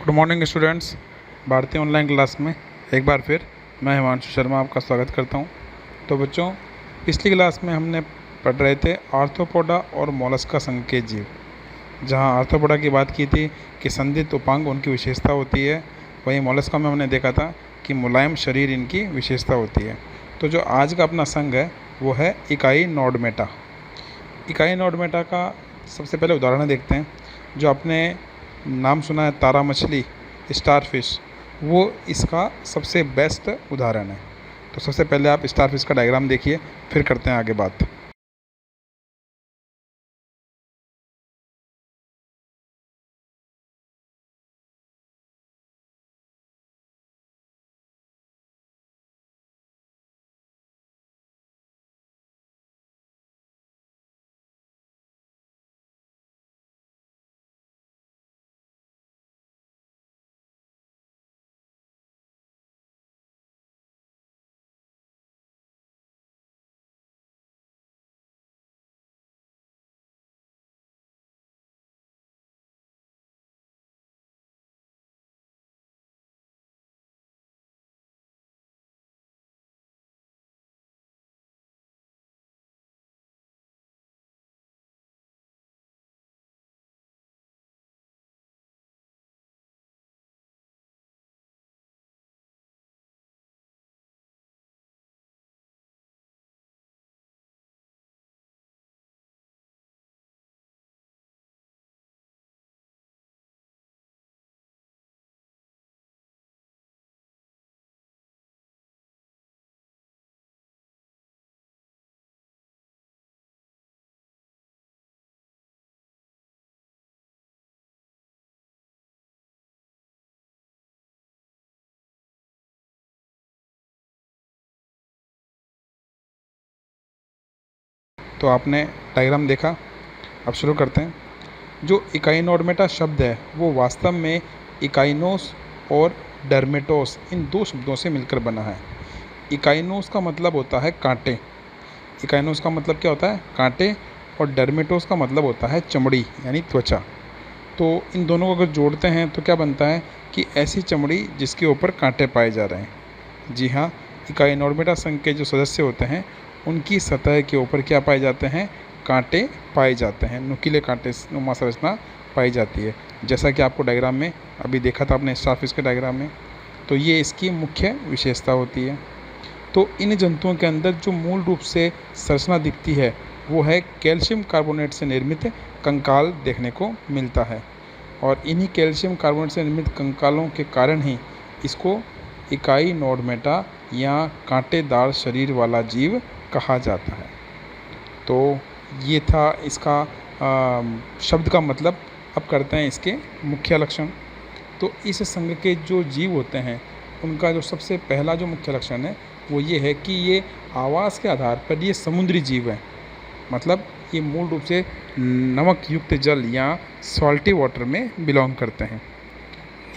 Good morning students. भारतीय online class में एक बार फिर मैं हिमांशु शर्मा आपका स्वागत करता हूं। तो बच्चों, पिछली क्लास में हमने पढ़ रहे थे आर्थ्रोपोडा और मोलस्का संघ के जीव। जहां आर्थ्रोपोडा की बात की थी कि संधित उपांग उनकी विशेषता होती है, वहीं मोलस्का में हमने देखा था कि मुलायम शरीर इनकी विशेषता होती है। तो जो आज का अपना संघ है वो है इकाइनोडर्मेटा। इकाइनोडर्मेटा का सबसे पहले उदाहरण देखते हैं। जो आपने नाम सुना है तारा मछली, स्टारफिश, वो इसका सबसे बेस्ट उदाहरण है। तो सबसे पहले आप स्टारफिश का डायग्राम देखिए, फिर करते हैं आगे बात। तो आपने डायग्राम देखा, अब शुरू करते हैं। जो इकाइनोडर्मेटा शब्द है वो वास्तव में इकाइनोस और डर्मेटोस इन दो शब्दों से मिलकर बना है। इकाइनोस का मतलब होता है कांटे। इकाइनोस का मतलब क्या होता है? कांटे। और डर्मेटोस का मतलब होता है चमड़ी यानी त्वचा। तो इन दोनों को अगर जोड़ते हैं तो क्या बनता है कि ऐसी चमड़ी जिसके ऊपर कांटे पाए जा रहे हैं। जी हाँ, इकाइनोडर्मेटा संघ के जो सदस्य होते हैं उनकी सतह के ऊपर क्या पाए जाते हैं? कांटे पाए जाते हैं, नुकीले कांटे नुमा संरचना पाई जाती है। जैसा कि आपको डायग्राम में अभी देखा था आपने स्टारफिश के डायग्राम में। तो ये इसकी मुख्य विशेषता होती है। तो इन जंतुओं के अंदर जो मूल रूप से संरचना दिखती है वो है कैल्शियम कार्बोनेट से निर्मित कंकाल देखने को मिलता है। और इन्हीं कैल्शियम कार्बोनेट से निर्मित कंकालों के कारण ही इसको इकाइनोडर्मेटा या कांटेदार शरीर वाला जीव कहा जाता है। तो ये था इसका शब्द का मतलब। अब करते हैं इसके मुख्य लक्षण। तो इस संघ के जो जीव होते हैं उनका जो सबसे पहला जो मुख्य लक्षण है वो ये है कि ये आवास के आधार पर ये समुद्री जीव हैं। मतलब ये मूल रूप से नमक युक्त जल या सॉल्टी वाटर में बिलोंग करते हैं।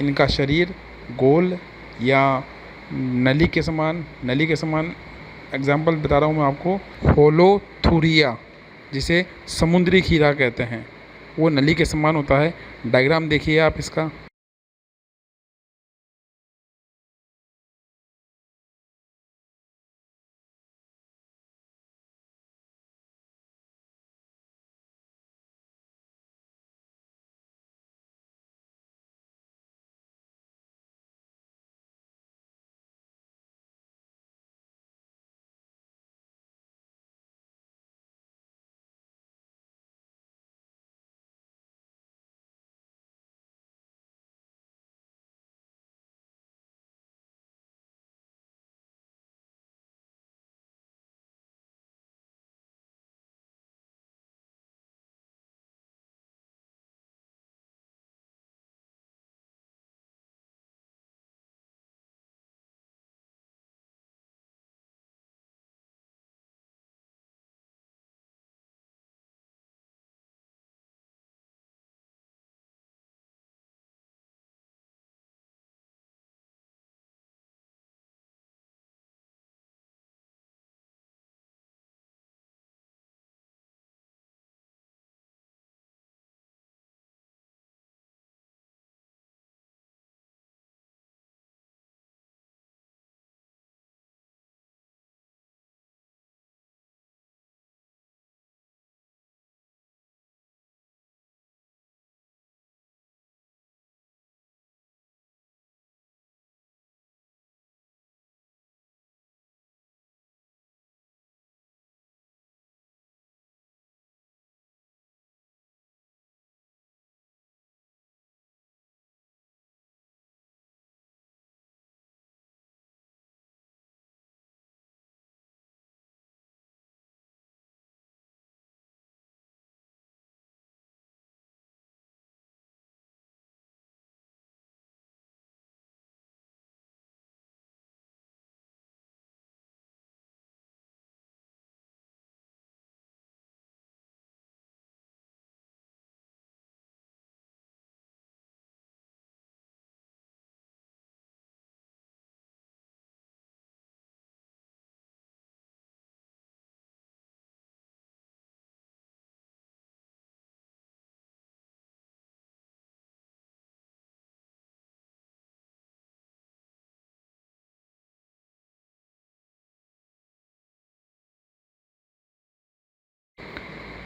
इनका शरीर गोल या नली के समान एग्जाम्पल बता रहा हूँ मैं आपको, होलोथुरिया, जिसे समुद्री खीरा कहते हैं, वो नली के समान होता है। डायग्राम देखिए आप इसका।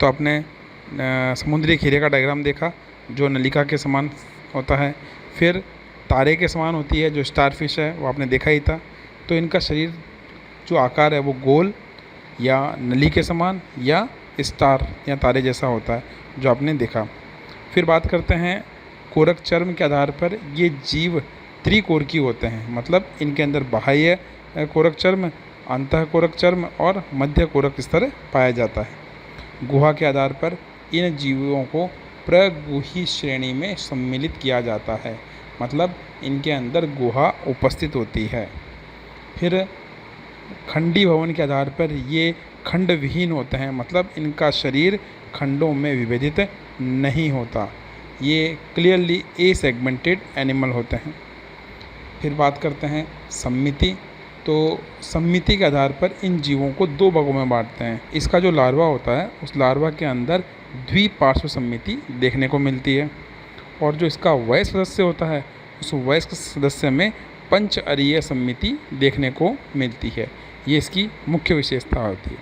तो आपने समुद्री खीरे का डायग्राम देखा जो नलिका के समान होता है। फिर तारे के समान होती है जो स्टारफिश है, वो आपने देखा ही था। तो इनका शरीर जो आकार है वो गोल या नली के समान या स्टार या तारे जैसा होता है, जो आपने देखा। फिर बात करते हैं कोरक चर्म के आधार पर ये जीव त्रिकोरकी होते हैं, मतलब इनके अंदर बाह्य कोरक चर्म, अंतः कोरक चर्म और मध्य कोरक स्तर पाया जाता है। गुहा के आधार पर इन जीवों को प्रगुही श्रेणी में सम्मिलित किया जाता है, मतलब इनके अंदर गुहा उपस्थित होती है। फिर खंडी भवन के आधार पर ये खंड विहीन होते हैं, मतलब इनका शरीर खंडों में विभेदित नहीं होता। ये क्लियरली ए सेगमेंटेड एनिमल होते हैं। फिर बात करते हैं सम्मिति। तो सम्मिति के आधार पर इन जीवों को दो भागों में बांटते हैं। इसका जो लार्वा होता है उस लार्वा के अंदर द्विपार्श्व सम्मिति देखने को मिलती है, और जो इसका वयस्क सदस्य होता है उस वयस्क सदस्य में पंच अरीय सम्मिति देखने को मिलती है। ये इसकी मुख्य विशेषता होती है।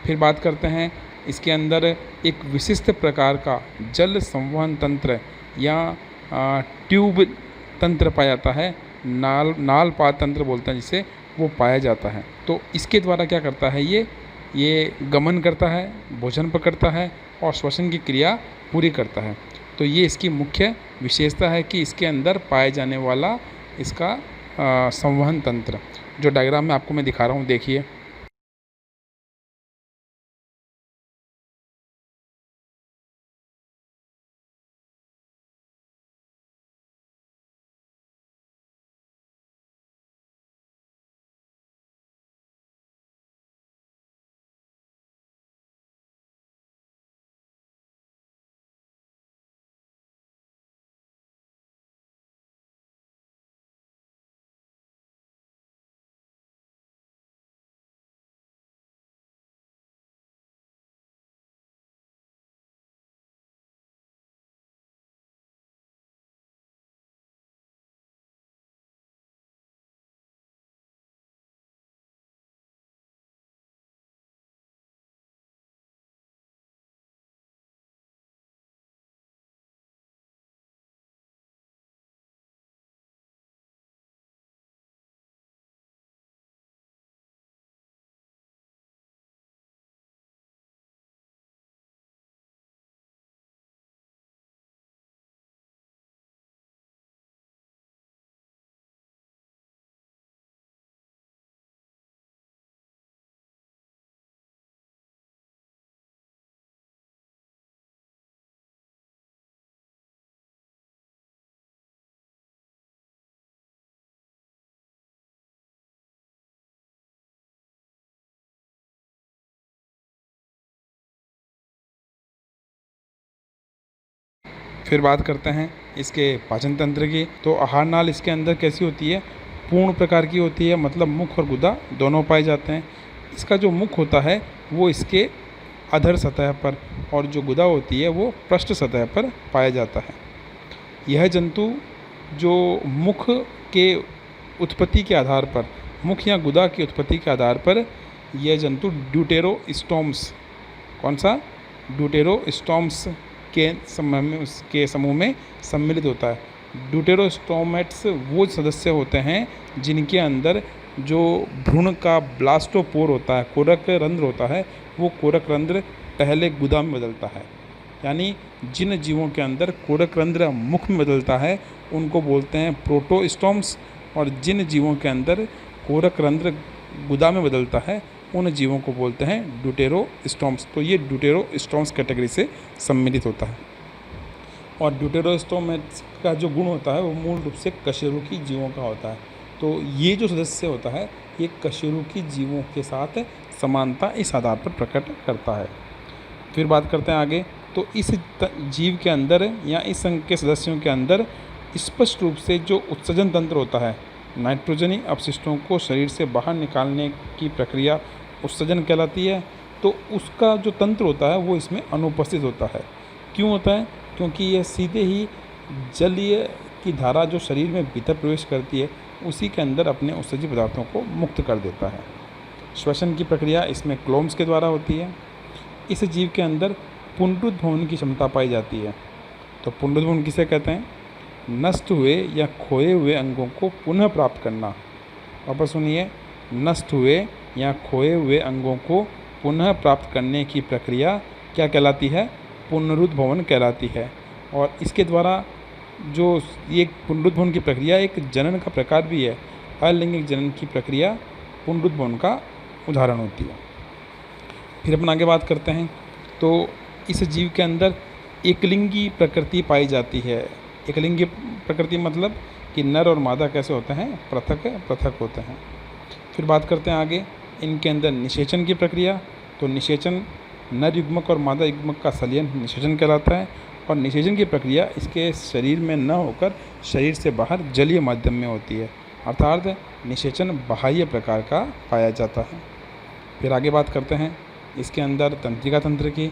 फिर बात करते हैं इसके अंदर एक विशिष्ट प्रकार का जल संवहन तंत्र या ट्यूब तंत्र पाया जाता है, नालपात तंत्र बोलते हैं जिसे, वो पाया जाता है। तो इसके द्वारा क्या करता है, ये गमन करता है, भोजन पकड़ता है और श्वसन की क्रिया पूरी करता है। तो ये इसकी मुख्य विशेषता है कि इसके अंदर पाए जाने वाला इसका संवहन तंत्र, जो डायग्राम में आपको मैं दिखा रहा हूँ, देखिए। फिर बात करते हैं इसके पाचन तंत्र की। तो आहार नाल इसके अंदर कैसी होती है, पूर्ण प्रकार की होती है, मतलब मुख और गुदा दोनों पाए जाते हैं। इसका जो मुख होता है वो इसके अधर सतह पर, और जो गुदा होती है वो पृष्ठ सतह पर पाया जाता है। यह जंतु जो मुख के उत्पत्ति के आधार पर, मुख या गुदा की उत्पत्ति के आधार पर यह जंतु ड्यूटेरोस्टोम्स, कौन सा, ड्यूटेरोस्टोम्स के समूह में सम्मिलित होता है। ड्यूटेरोस्टोमेट्स वो सदस्य होते हैं जिनके अंदर जो भ्रूण का ब्लास्टोपोर होता है, कोरक रंध्र होता है, वो कोरक रंध्र पहले गुदा में बदलता है। यानी जिन जीवों के अंदर कोरक रंध्र मुख में बदलता है उनको बोलते हैं प्रोटोस्टोम्स, और जिन जीवों के अंदर कोरक रंध्र गुदा में बदलता है उन जीवों को बोलते हैं ड्यूटेरोस्टोम्स। तो ये ड्यूटेरोस्टोम्स कैटेगरी से सम्मिलित होता है। और ड्यूटेरोस्टोम्स का जो गुण होता है वो मूल रूप से कशेरुकी जीवों का होता है। तो ये जो सदस्य होता है ये कशेरुकी जीवों के साथ समानता इस आधार पर प्रकट करता है। फिर बात करते हैं आगे। तो इस जीव के अंदर या इस संघ के सदस्यों के अंदर स्पष्ट रूप से जो उत्सर्जन तंत्र होता है, नाइट्रोजनी अपशिष्टों को शरीर से बाहर निकालने की प्रक्रिया उत्सर्जन कहलाती है। तो उसका जो तंत्र होता है वो इसमें अनुपस्थित होता है। क्यों होता है? क्योंकि यह सीधे ही जलीय की धारा जो शरीर में भीतर प्रवेश करती है उसी के अंदर अपने उत्सर्जित पदार्थों को मुक्त कर देता है। श्वसन की प्रक्रिया इसमें क्लोम्स के द्वारा होती है। इस जीव के अंदर पुनरुत्थान होने की क्षमता पाई जाती है। तो पुनरुत्थान किसे कहते हैं? नष्ट हुए या खोए हुए अंगों को पुनः प्राप्त करना। वापस सुनिए, नष्ट हुए या खोए हुए अंगों को पुनः प्राप्त करने की प्रक्रिया क्या कहलाती है? पुनरुद्भवन कहलाती है। और इसके द्वारा जो ये पुनरुद्भवन की प्रक्रिया एक जनन का प्रकार भी है। अलैंगिक जनन की प्रक्रिया पुनरुद्भवन का उदाहरण होती है। फिर अपन आगे बात करते हैं। तो इस जीव के अंदर एकलिंगी प्रकृति पाई जाती है। एकलिंगी प्रकृति मतलब कि नर और मादा कैसे होते हैं? पृथक पृथक होते हैं। फिर बात करते हैं आगे इनके अंदर निषेचन की प्रक्रिया। तो निषेचन नर युग्मक और मादा युग्मक का संलयन निषेचन कहलाता है। और निषेचन की प्रक्रिया इसके शरीर में न होकर शरीर से बाहर जलीय माध्यम में होती है, अर्थात निषेचन बाह्य प्रकार का पाया जाता है। फिर आगे बात करते हैं इसके अंदर तंत्रिका तंत्र की।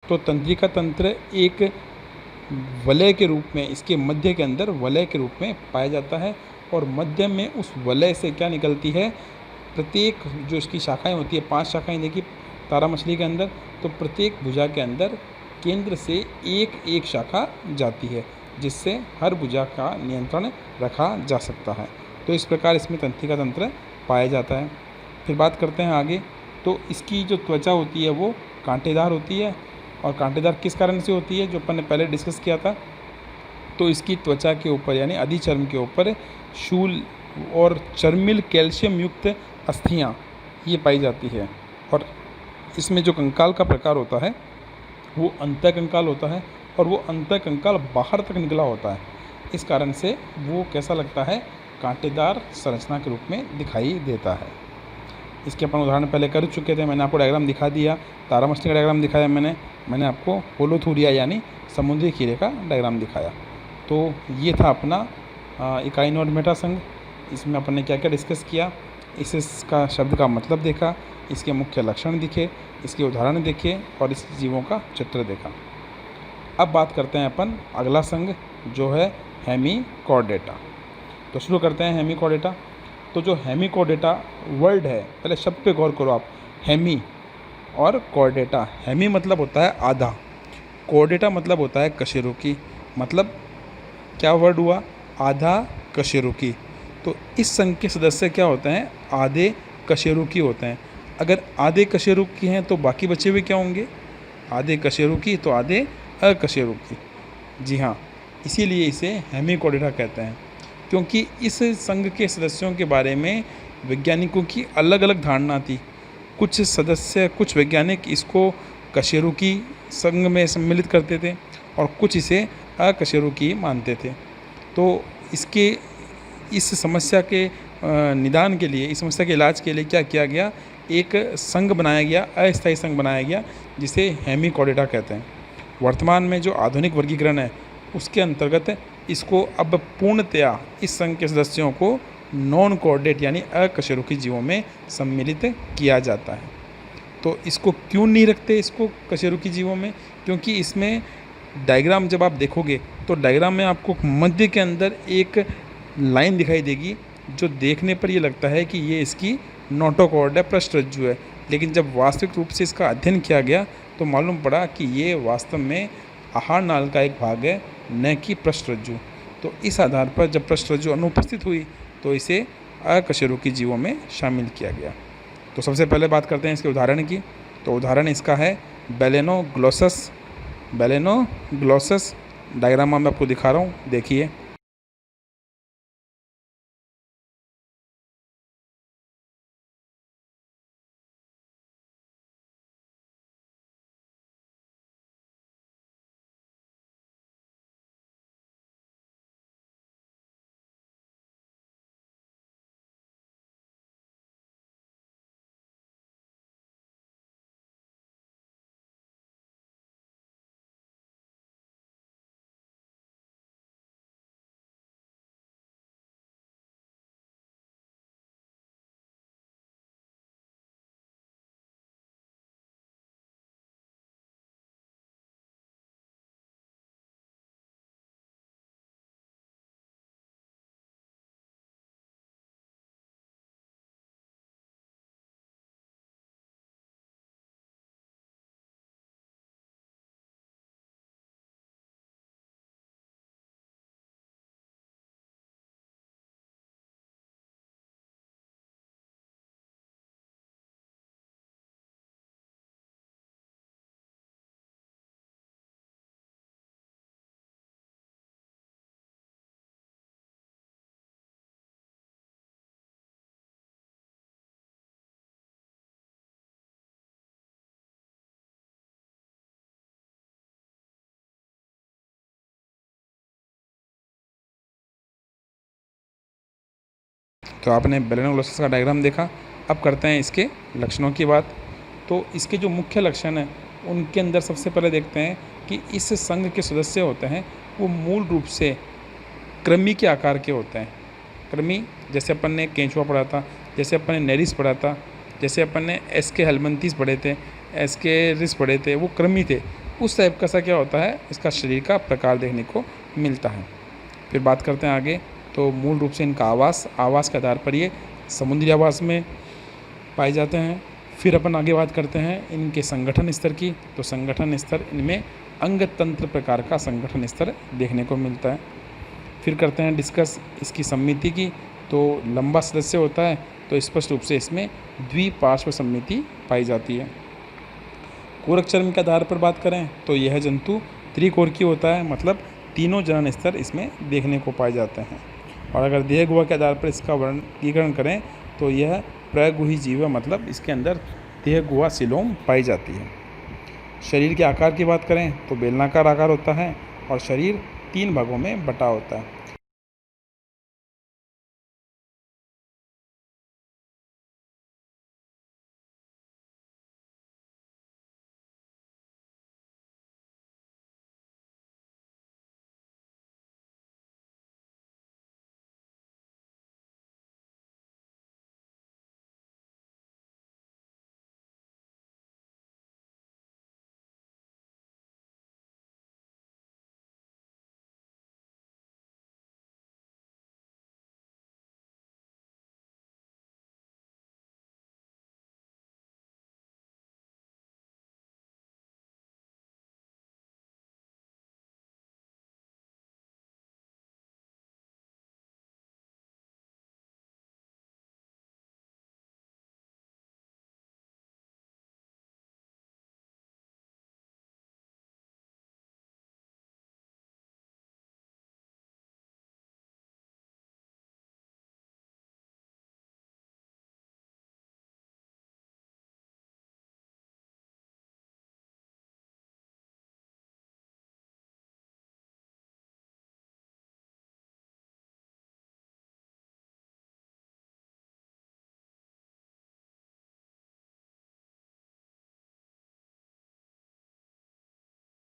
तो तंत्रिका तंत्र एक वलय के रूप में, इसके मध्य के अंदर वलय के रूप में पाया जाता है। और मध्य में उस वलय से क्या निकलती है? प्रत्येक जो इसकी शाखाएं होती है, 5 शाखाएं देखी तारा मछली के अंदर, तो प्रत्येक भुजा के अंदर केंद्र से एक एक शाखा जाती है, जिससे हर भुजा का नियंत्रण रखा जा सकता है। तो इस प्रकार इसमें तंत्रिका तंत्र पाया जाता है। फिर बात करते हैं आगे। तो इसकी जो त्वचा होती है वो कांटेदार होती है। और कांटेदार किस कारण से होती है? जो अपन ने पहले डिस्कस किया था। तो इसकी त्वचा के ऊपर यानी अधिचर्म के ऊपर शूल और चर्मिल कैल्शियम युक्त अस्थियाँ ये पाई जाती है। और इसमें जो कंकाल का प्रकार होता है वो अंतःकंकाल होता है, और वो अंतःकंकाल बाहर तक निकला होता है। इस कारण से वो कैसा लगता है? कांटेदार संरचना के रूप में दिखाई देता है। इसके अपन उदाहरण पहले कर चुके थे। मैंने आपको डायग्राम दिखा दिया, तारा मछली का डायग्राम दिखाया मैंने आपको होलोथूरिया यानी समुद्री खीरे का डायग्राम दिखाया। तो ये था अपना इकाइनोड मेटा संघ। इसमें अपन ने क्या क्या डिस्कस किया? इसका शब्द का मतलब देखा, इसके मुख्य लक्षण दिखे, इसके उदाहरण देखे और इस जीवों का चित्र देखा। अब बात करते हैं अपन अगला संघ जो है हेमिकॉर्डेटा। तो शुरू करते हैं हेमिकॉर्डेटा। तो जो हेमिकॉर्डेटा वर्ड है, पहले शब्द पे गौर करो आप। हेमी और कॉर्डेटा। हेमी मतलब होता है आधा, कॉर्डेटा मतलब होता है कशेरुकी। मतलब क्या वर्ड हुआ? आधा कशेरुकी। तो इस संघ के सदस्य क्या होते हैं? आधे कशेरुकी होते हैं। अगर आधे कशेरुकी हैं तो बाकी बचे हुए क्या होंगे? आधे कशेरुकी तो आधे अकशेरुकी। जी हाँ, इसीलिए इसे हेमिकॉर्डेटा कहते हैं, क्योंकि इस संघ के सदस्यों के बारे में वैज्ञानिकों की अलग अलग धारणा थी। कुछ वैज्ञानिक इसको कशेरुकी संघ में सम्मिलित करते थे और कुछ इसे अकशेरुकी मानते थे। तो इस समस्या के निदान के लिए, इस समस्या के इलाज के लिए क्या किया गया? एक संघ बनाया गया, अस्थायी संघ बनाया गया, जिसे हेमिकॉर्डेटा कहते हैं। वर्तमान में जो आधुनिक वर्गीकरण है उसके अंतर्गत इसको अब पूर्णतया इस संघ के सदस्यों को नॉन कोऑर्डिनेट यानी अकशेरुकी जीवों में सम्मिलित किया जाता है। तो इसको क्यों नहीं रखते इसको कशेरुकी जीवों में? क्योंकि इसमें डायग्राम जब आप देखोगे तो डायग्राम में आपको मध्य के अंदर एक लाइन दिखाई देगी जो देखने पर ये लगता है कि ये इसकी नोटोकॉर्ड है, पृष्ठरज्जु है। लेकिन जब वास्तविक रूप से इसका अध्ययन किया गया तो मालूम पड़ा कि ये वास्तव में आहार नाल का एक भाग है, न कि पृष्ठरज्जु। तो इस आधार पर जब पृष्ठरज्जु अनुपस्थित हुई तो इसे अकशेरुकी जीवों में शामिल किया गया। तो सबसे पहले बात करते हैं इसके उदाहरण की। तो उदाहरण इसका है बेलेनोग्लोसस। बेलेनोग्लोसस डायग्राम मैं आपको दिखा रहा हूँ, देखिए। तो आपने बेलेनोग्लोसस का डायग्राम देखा। अब करते हैं इसके लक्षणों की बात। तो इसके जो मुख्य लक्षण हैं उनके अंदर सबसे पहले देखते हैं कि इस संघ के सदस्य होते हैं वो मूल रूप से कृमि के आकार के होते हैं। कृमि, जैसे अपन ने केंचुआ पढ़ा था, जैसे अपन ने नेरिस पढ़ा था, जैसे अपन ने एस के हेलमिंथेस पढ़े थे, एस के रिस पढ़े थे, वो कृमि थे। उस टाइप का सा क्या होता है, इसका शरीर का प्रकार देखने को मिलता है। फिर बात करते हैं आगे। तो मूल रूप से इनका आवास के आधार पर ये समुद्री आवास में पाए जाते हैं। फिर अपन आगे बात करते हैं इनके संगठन स्तर की। तो संगठन स्तर, इनमें अंग तंत्र प्रकार का संगठन स्तर देखने को मिलता है। फिर करते हैं डिस्कस इसकी सम्मिति की। तो लंबा सदस्य होता है तो स्पष्ट रूप से इसमें द्विपार्श्व सम्मिति पाई जाती है। कोरक चर्म के आधार पर बात करें तो यह जंतु त्रिकोरकी होता है, मतलब तीनों जनन स्तर इसमें देखने को पाए जाते हैं। और अगर देह गुहा के आधार पर इसका वर्गीकरण करें तो यह प्रगुही जीव है, मतलब इसके अंदर देह गुहा सिलोम पाई जाती है। शरीर के आकार की बात करें तो बेलनाकार आकार होता है और शरीर 3 भागों में बटा होता है।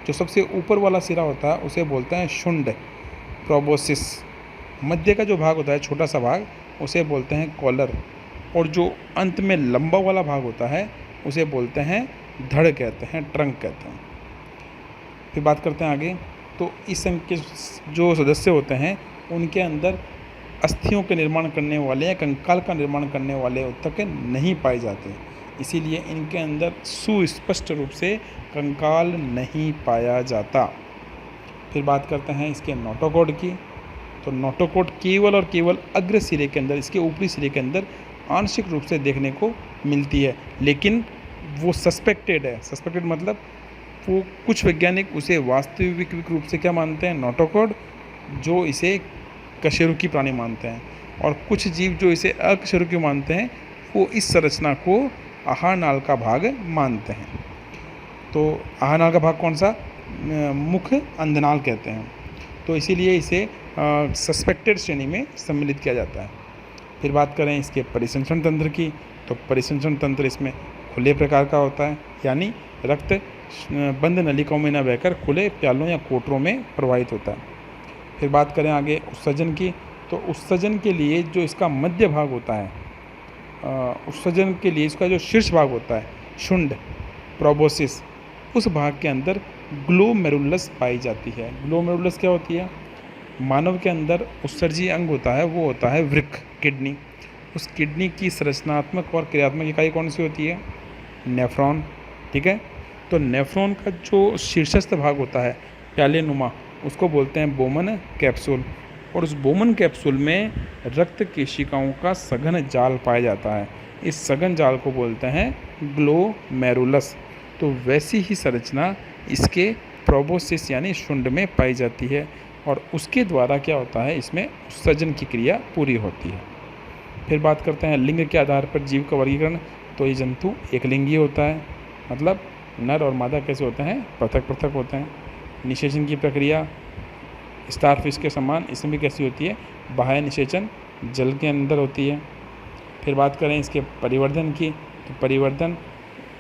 जो सबसे ऊपर वाला सिरा होता है उसे बोलते हैं शुंड। प्रोबोसिस। मध्य का जो भाग होता है, छोटा सा भाग, उसे बोलते हैं कॉलर, और जो अंत में लंबा वाला भाग होता है उसे बोलते हैं धड़ कहते हैं, ट्रंक कहते हैं। फिर बात करते हैं आगे। तो इस संघ के जो सदस्य होते हैं उनके अंदर अस्थियों के निर्माण करने वाले या कंकाल का निर्माण करने वाले ऊतक नहीं पाए जाते, इसीलिए इनके अंदर सुस्पष्ट रूप से कंकाल नहीं पाया जाता। फिर बात करते हैं इसके नोटोकॉड की। तो नोटोकॉड केवल और केवल अग्र सिरे के अंदर, इसके ऊपरी सिरे के अंदर आंशिक रूप से देखने को मिलती है, लेकिन वो सस्पेक्टेड है। सस्पेक्टेड मतलब वो कुछ वैज्ञानिक उसे वास्तविक रूप से क्या मानते हैं, नोटोकॉड, जो इसे कशेरुकी प्राणी मानते हैं, और कुछ जीव जो इसे अकशेरुकी मानते हैं वो इस संरचना को आहार नाल का भाग मानते हैं। तो आहार नाल का भाग कौन सा, मुख अंधनाल कहते हैं, तो इसीलिए इसे सस्पेक्टेड श्रेणी में सम्मिलित किया जाता है। फिर बात करें इसके परिसंचरण तंत्र की। तो परिसंचरण तंत्र इसमें खुले प्रकार का होता है, यानी रक्त बंद नलिकाओं में न बहकर खुले प्यालों या कोटरों में प्रवाहित होता है। फिर बात करें आगे उत्सर्जन की। तो उत्सर्जन के लिए जो इसका मध्य भाग होता है, उत्सर्जन के लिए इसका जो शीर्ष भाग होता है, शुंड, प्रोबोसिस, उस भाग के अंदर ग्लोमेरुलस पाई जाती है। ग्लोमेरुलस क्या होती है, मानव के अंदर उत्सर्जी अंग होता है, वो होता है वृक्क, किडनी। उस किडनी की संरचनात्मक और क्रियात्मक इकाई कौन सी होती है, नेफ्रॉन। ठीक है, तो नेफ्रॉन का जो शीर्षस्थ भाग होता है प्याले नुमा, उसको बोलते हैं बोमन कैप्सूल, और उस बोमन कैप्सूल में रक्त केशिकाओं का सघन जाल पाया जाता है। इस सघन जाल को बोलते हैं ग्लोमेरुलस। तो वैसी ही संरचना इसके प्रोबोसिस यानी शुंड में पाई जाती है, और उसके द्वारा क्या होता है, इसमें उत्सर्जन की क्रिया पूरी होती है। फिर बात करते हैं लिंग के आधार पर जीव का वर्गीकरण। तो ये जंतु एकलिंगीय होता है, मतलब नर और मादा कैसे होते हैं, पृथक पृथक होते हैं। निषेचन की प्रक्रिया स्टारफिश के समान इसमें भी कैसी होती है, बाह्य निषेचन जल के अंदर होती है। फिर बात करें इसके परिवर्धन की। तो परिवर्धन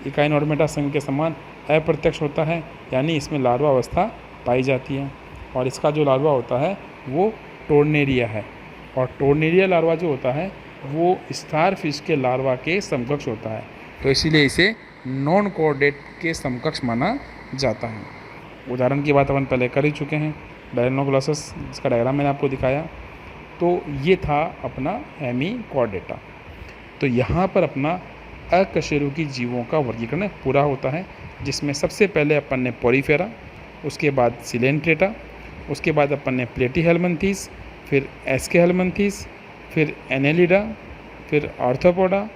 इकाइनोडर्मेटा संघ के समान अप्रत्यक्ष होता है, यानी इसमें लार्वा अवस्था पाई जाती है, और इसका जो लार्वा होता है वो टोर्नेरिया है, और टोर्नेरिया लार्वा जो होता है वो स्टारफिश के लार्वा के समकक्ष होता है, तो इसीलिए इसे नॉन कोऑर्डिनेट के समकक्ष माना जाता है। उदाहरण की बात अपन पहले कर ही चुके हैं, डायनोग्लॉसस, जिसका डायग्राम मैंने आपको दिखाया। तो ये था अपना हेमीकॉर्डेटा। तो यहाँ पर अपना अकशेरुकी जीवों का वर्गीकरण पूरा होता है, जिसमें सबसे पहले अपन ने पोरीफेरा, उसके बाद सिलेंट्रेटा, उसके बाद अपन ने प्लेटीहेल्मिन्थीस, फिर एस्केहेल्मिन्थीस, फिर एनेलिडा, फिर आर्थ्रोपोडा,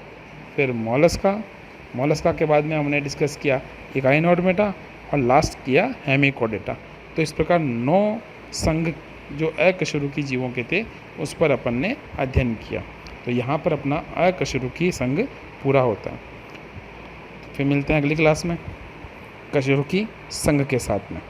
फिर मोलस्का के बाद में हमने डिस्कस किया इकाइनोडर्मेटा, और लास्ट किया हेमीकॉर्डेटा। तो इस प्रकार 9 संघ जो अकशेरुकी जीवों के थे उस पर अपन ने अध्ययन किया। तो यहाँ पर अपना अकशेरुकी संघ पूरा होता है। फिर मिलते हैं अगली क्लास में कशेरुकी संघ के साथ में।